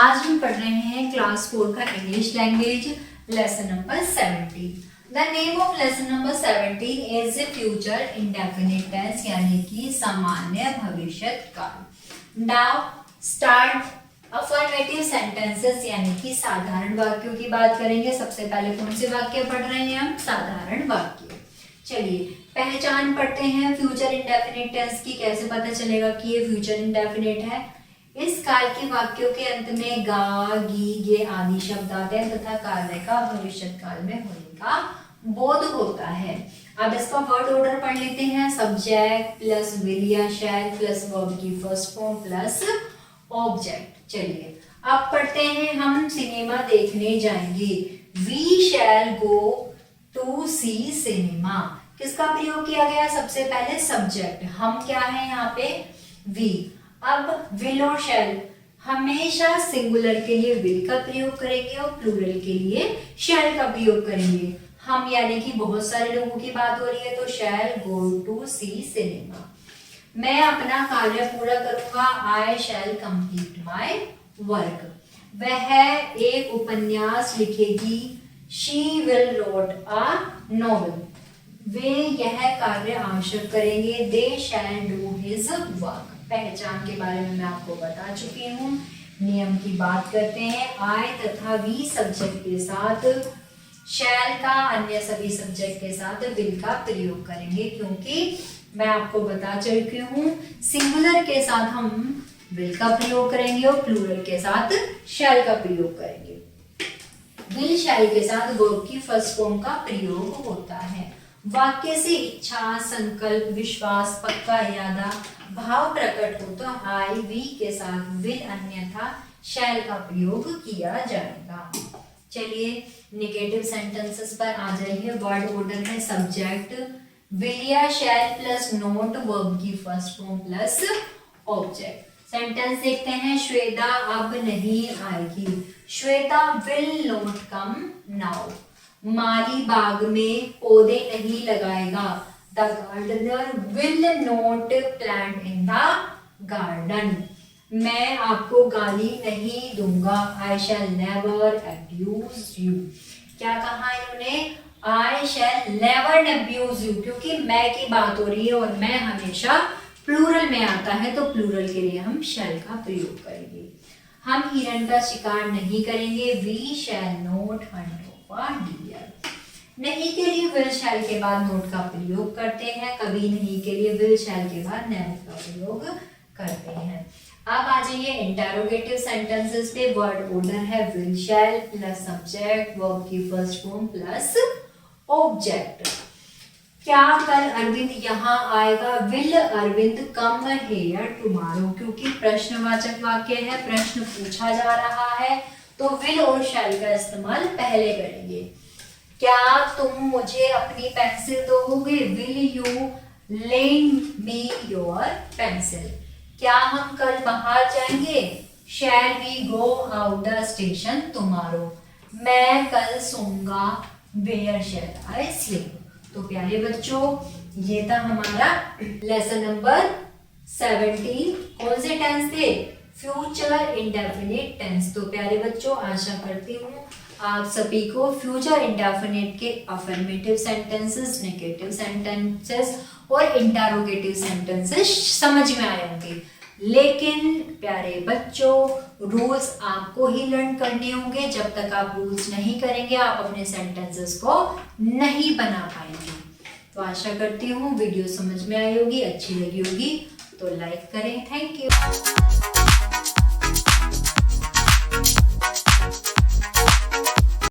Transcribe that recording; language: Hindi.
आज हम पढ़ रहे हैं क्लास 4 का English language lesson number 17। The name of lesson number 17 is future indefinite tense, यानी कि सामान्य भविष्यत काल। नाउ स्टार्ट अफर्मेटिव सेंटेंसेस, यानी कि साधारण वाक्यों की बात करेंगे। सबसे पहले कौन से वाक्य पढ़ रहे हैं हम? साधारण वाक्य। चलिए पहचान पढ़ते हैं फ्यूचर इंडेफिनिट टेंस की। कैसे पता चलेगा कि ये फ्यूचर इंडेफिनिट है? इस काल के वाक्यों के अंत में गा, गी, गे आदि शब्द आते हैं तथा कार्य का भविष्य काल में होने का बोध होता है। अब इसका वर्ड ऑर्डर पढ़ लेते हैं। सब्जेक्ट प्लस विल या शैल प्लस वर्ब की फर्स्ट फॉर्म प्लस ऑब्जेक्ट। चलिए अब पढ़ते हैं। हम सिनेमा देखने जाएंगे। We shall go to see cinema. किसका प्रयोग किया गया? सबसे पहले सब्जेक्ट, हम क्या है यहाँ पे? वी। अब विल और शैल, हमेशा सिंगुलर के लिए विल का प्रयोग करेंगे और प्लूरल के लिए शैल का प्रयोग करेंगे। हम यानी कि बहुत सारे लोगों की बात हो रही है, तो शैल गो टू सी सिनेमा। मैं अपना कार्य पूरा करूंगा। I shall complete my work. वह एक उपन्यास लिखेगी। She will wrote a novel. वे यह कार्य आवश्यक करेंगे। They shall do his work. पहचान के बारे में मैं आपको बता चुकी हूँ। नियम की बात करते हैं। आई तथा वी सब्जेक्ट के साथ शैल का अन्य सभी सब्जेक्ट के साथ विल का प्रयोग करेंगे, क्योंकि मैं आपको बता चुकी हूँ सिंगुलर के साथ हम विल का प्रयोग करेंगे और प्लूरल के साथ शैल का प्रयोग करेंगे। विल शैल के साथ वर्ब की फर्स्ट फॉर्म का प्रयोग होता है। वाक्य से इच्छा, संकल्प, विश्वास, पक्का इरादा, भाव प्रकट हो तो आई वी के साथ विल अन्यथा शैल का प्रयोग किया जाएगा। चलिए नेगेटिव सेंटेंसेस पर आ जाइए। वर्ड ऑर्डर है सब्जेक्ट विल या शैल प्लस नोट वर्ब की first form plus object. Sentence देखते हैं। श्वेता अब नहीं आएगी। Shweta will not come now. माली बाग में पौधे नहीं लगाएगा। The gardener will not plant in the garden. मैं आपको गाली नहीं दूंगा। I shall never abuse you. क्या कहा इन्होंने? I shall never abuse you, क्योंकि मैं की बात हो रही है और मैं हमेशा प्लूरल में आता है, तो प्लूरल के लिए हम शैल का प्रयोग करेंगे। हम हिरन का शिकार नहीं करेंगे। We shall not hunt of a deer. नहीं के लिए विल शैल के बाद नोट का प्रयोग करते हैं। कभी नहीं के लिए विल शैल के बाद नेवर का प्रयोग करते हैं। अब आ जाइए इंटरोगेटिव सेंटेंसेस पे। वर्ड ऑर्डर है will shall plus subject verb की फर्स्ट फॉर्म प्लस ऑब्जेक्ट। क्या कल अरविंद यहाँ आएगा? Will Arvind come here tomorrow. क्योंकि प्रश्नवाचक वाक्य है, प्रश्न पूछा जा रहा है, तो विल और शैल का इस्तेमाल पहले करेंगे। क्या तुम मुझे अपनी पेंसिल दोगे? Will you lend me your pencil. क्या हम कल बाहर जाएंगे? Shall we go out the station tomorrow. मैं कल सोऊंगा। Where shell I sleep. तो प्यारे बच्चों, ये था हमारा लेसन नंबर 17। कौन से टेंस थे? Future indefinite tense. तो प्यारे बच्चों, आशा करती हूँ आप सभी को फ्यूचर इंडेफिनिट के अफर्मेटिव सेंटेंसेस, नेगेटिव सेंटेंसेस और इंटरोगेटिव सेंटेंसेस समझ में आए होंगे। लेकिन प्यारे बच्चों, रूल्स आपको ही लर्न करने होंगे। जब तक आप रूल्स नहीं करेंगे, आप अपने सेंटेंसेस को नहीं बना पाएंगे। तो आशा करती हूँ वीडियो समझ में आई होगी, अच्छी लगी होगी, तो लाइक करें। Thank you.